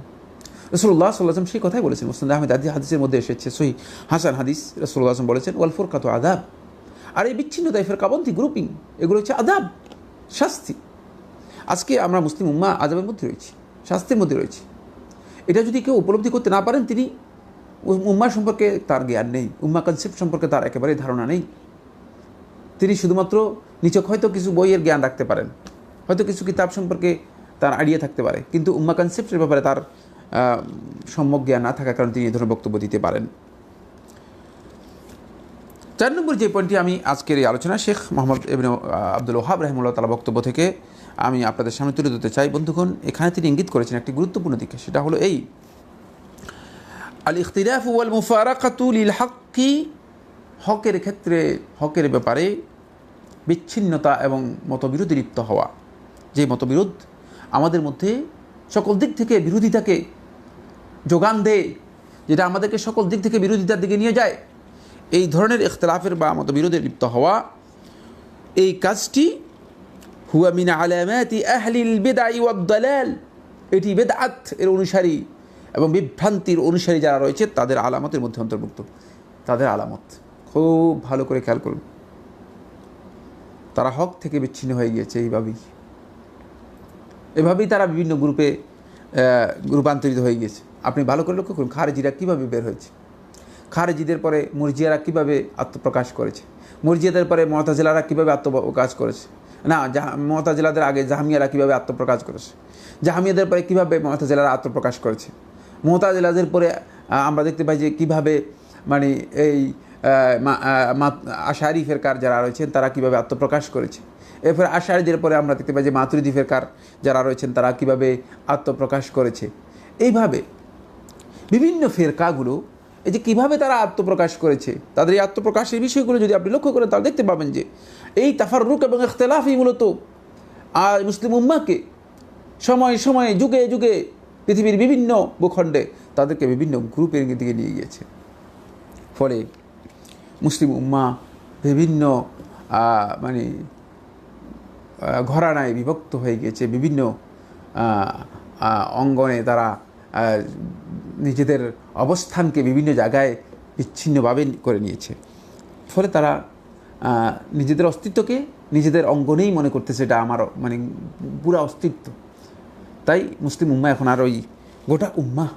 রাসূলুল্লাহ সাল্লাল্লাহু আলাইহি ওয়াসাল্লাম সেই কথাই বলেছেন, মুসনাদ আহমদ হাদিসের মধ্যে এসেছে, সহিহ হাসান হাদিস, রাসূলুল্লাহ সাল্লাল্লাহু আলাইহি ওয়াসাল্লাম বলেছেন ওয়াল ফুরকাতু আযাব, আর এই বিচ্ছিন্নতা, ফিরকাবন্দি, গ্রুপিং, এগুলো হচ্ছে আযাব, শাস্তি। আজকে আমরা মুসলিম উম্মাহ আযাবের মধ্যে রয়েছি, শাস্তির মধ্যে রয়েছি। এটা যদি কেউ উপলব্ধি করতে না পারেন, তিনি উম্মাহ সম্পর্কে তার জ্ঞান নেই, উম্মাহ কনসেপ্ট সম্পর্কে তার একেবারেই ধারণা নেই। তিনি শুধুমাত্র নিছক হয়তো কিছু বইয়ের জ্ঞান রাখতে পারেন, হয়তো কিছু কিতাব সম্পর্কে তার আইডিয়া থাকতে পারে, কিন্তু উম্মাহ কনসেপ্টের ব্যাপারে তার সম্যক জ্ঞান না থাকার কারণে তিনি এই ধরনের বক্তব্য দিতে পারেন। 4 নম্বর যে পয়েন্টটি আমি আজকের এই আলোচনা শেখ মোহাম্মদ ইবনে আব্দুল ওয়াহাব রাহিমাহুল্লাহ তাআলা বক্তব্য থেকে আমি আপনাদের সামনে তুলে ধরতে চাই। বন্ধুগণ, এখানে তিনি ইঙ্গিত করেছেন একটি গুরুত্বপূর্ণ দিকে, সেটা হলো এই আল ইখতিলাফ ওয়াল মুফারাকাতু লিল হক্কি, হকের ক্ষেত্রে, হকের ব্যাপারে বিচ্ছিন্নতা এবং মতবিরোধে লিপ্ত হওয়া, যে মতবিরোধ আমাদের মধ্যে সকল দিক থেকে বিরোধিতাকে যোগান দেয়, যেটা আমাদেরকে সকল দিক থেকে বিরোধিতার দিকে নিয়ে যায়, এই ধরনের ইখতিলাফের বা মতবিরোধে লিপ্ত হওয়া, এই কাজটি হুয়া মিন আলামাতি আহলিল বিদআ ওয়াদ দালাল, এটি বিদআত এর অনুসারী এবং বিভ্রান্তির অনুসারী যারা রয়েছে তাদের আলামতের মধ্যে অন্তর্ভুক্ত। তাদের আলামত খুব ভালো করে খেয়াল করুন, তারা হক থেকে বিচ্ছিন্ন হয়ে গিয়েছে। এভাবেই তারা বিভিন্ন গ্রুপে রূপান্তরিত হয়ে গিয়েছে। আপনি ভালো করে লক্ষ্য করুন, খারেজিরা কীভাবে বের হয়েছে, খারেজিদের পরে মুরজিয়ারা কীভাবে আত্মপ্রকাশ করেছে, মুরজিয়াদের পরে মুতাজিলারা কীভাবে আত্মপ্রকাশ করেছে, না মুতাজিলাদের আগে জাহমিয়ারা কীভাবে আত্মপ্রকাশ করেছে, জাহমিয়াদের পরে কীভাবে মুতাজিলারা আত্মপ্রকাশ করেছে, মুতাজিলাদের পরে আমরা দেখতে পাই যে কীভাবে মানে এই আশারি ফেরকার যারা রয়েছেন তারা কীভাবে আত্মপ্রকাশ করেছে। এরপরে আশারিদের পরে আমরা দেখতে পাই যে মাতুরিদি ফেরকার যারা রয়েছেন তারা কীভাবে আত্মপ্রকাশ করেছে। এইভাবে বিভিন্ন ফেরকাগুলো এই যে কীভাবে তারা আত্মপ্রকাশ করেছে, তাদের এই আত্মপ্রকাশের বিষয়গুলো যদি আপনি লক্ষ্য করেন তাহলে দেখতে পাবেন যে এই তাফাররুক এবং ইখতিলাফই মূলত মুসলিম উম্মাহকে সময়ে সময়ে, যুগে যুগে পৃথিবীর বিভিন্ন ভূখণ্ডে তাদেরকে বিভিন্ন গ্রুপের দিকে নিয়ে গিয়েছে। ফলে মুসলিম উম্মাহ বিভিন্ন মানে ঘরানায় বিভক্ত হয়ে গিয়েছে, বিভিন্ন অঙ্গনে তারা নিজেদের অবস্থানকে বিভিন্ন জায়গায় বিচ্ছিন্নভাবে করে নিয়েছে। ফলে তারা নিজেদের অস্তিত্বকে নিজেদের অঙ্গনেই মনে করতেছে এটা আমার মানে পুরা অস্তিত্ব। তাই মুসলিম উম্মাহ এখন আর ওই গোটা উম্মাহ,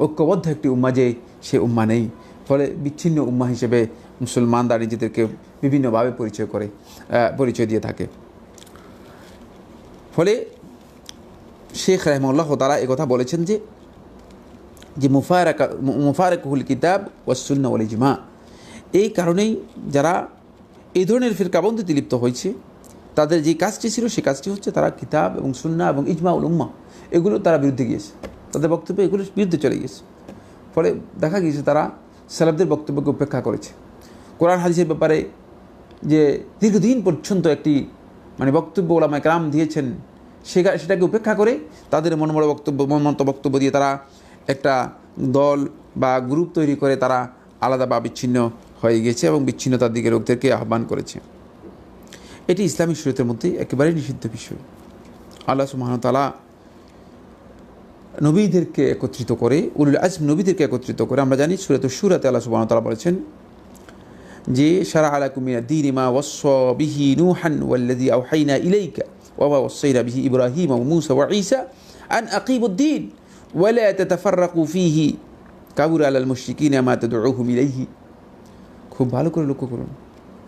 ঐক্যবদ্ধ একটি উম্মাহ যে সে উম্মাহ নেই। ফলে বিচ্ছিন্ন উম্মাহ হিসেবে মুসলমানরা নিজেদেরকে বিভিন্নভাবে পরিচয় দিয়ে থাকে। ফলে শেখ রাহিমাহুল্লাহ তাআলা একথা বলেছেন যে মুফারাকুল কিতাব ওয়াস সুন্নাহ ওয়াল ইজমা, এই কারণেই যারা এই ধরনের ফিরকাবন্দিতে লিপ্ত হয়েছে তাদের যে কাজটি ছিল সে কাজটি হচ্ছে তারা কিতাব এবং সুন্নাহ এবং ইজমা উল উম্মাহ এগুলো তারা বিরুদ্ধে গিয়েছে, তাদের বক্তব্য এগুলোর বিরুদ্ধে চলে গিয়েছে। ফলে দেখা গিয়েছে তারা সালাফদের বক্তব্যকে উপেক্ষা করেছে। কোরআন হাদিসের ব্যাপারে যে দীর্ঘদিন পর্যন্ত একটি মানে বক্তব্য ওলামায়ে কেরাম দিয়েছেন, সেটাকে উপেক্ষা করে তাদের মনমত বক্তব্য দিয়ে তারা একটা দল বা গ্রুপ তৈরি করে তারা আলাদা বা বিচ্ছিন্ন হয়ে গেছে এবং বিচ্ছিন্নতার দিকে লোকদেরকে আহ্বান করেছে। এটি ইসলামী শরীয়তের মধ্যে একেবারেই নিষিদ্ধ বিষয়। আল্লাহ সুবহানাহু ওয়া তাআলা নবীদেরকে একত্রিত করে, উলুল আজম নবীদেরকে একত্রিত করে, আমরা জানি সূরাতুশ শূরাতে আল্লাহ সুবহানাহু ওয়া তাআলা বলেছেন যে শারা'a লাকুম মিনাদ দীনি মা ওয়াসসা বিহি নূহান ওয়াল্লাযী আওহাইনা ইলাইকা ওয়া মা ওয়াসাইনা বিহি ইব্রাহিমা ওয়া মূসা ওয়া ঈসা আন আকিমুদ-দীন ওয়া লা তাতাফাররাকু ফীহি কাবুরা আলাল মুশরিকিনা মা তাদউহুম ইলাইহি। খুব ভালো করে লক্ষ্য করুন,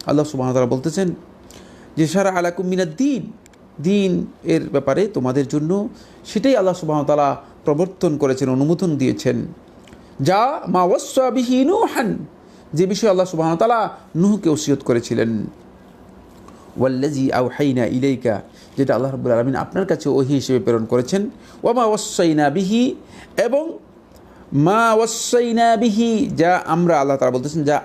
আল্লাহ সুবহানাহু ওয়া তাআলা বলতেছেন যে শারা'a লাকুম মিনাদ-দীন, দিন এর ব্যাপারে তোমাদের জন্য সেটাই আল্লাহ সুবহানাহু ওয়া তাআলা প্রবর্তন করেছেন, অনুমোদন দিয়েছেন। যা মা ওয়াসসা বিহি নূহান, যে বিষয়ে আল্লাহ সুবহানাহু ওয়া তাআলা নূহকে ওসিয়ত করেছিলেন। ওয়াল্লাযী আওহাইনা ইলাইকা, যেটা আল্লাহ রাব্বুল আলামিন আপনার কাছে ওহী হিসেবে প্রেরণ করেছেন। ওয়া মা ওয়াসাইনা বিহি, এবং মা ওয়াসাইনা বিহি, যা আমরা, আল্লাহ তাআলা বলতেছেন যা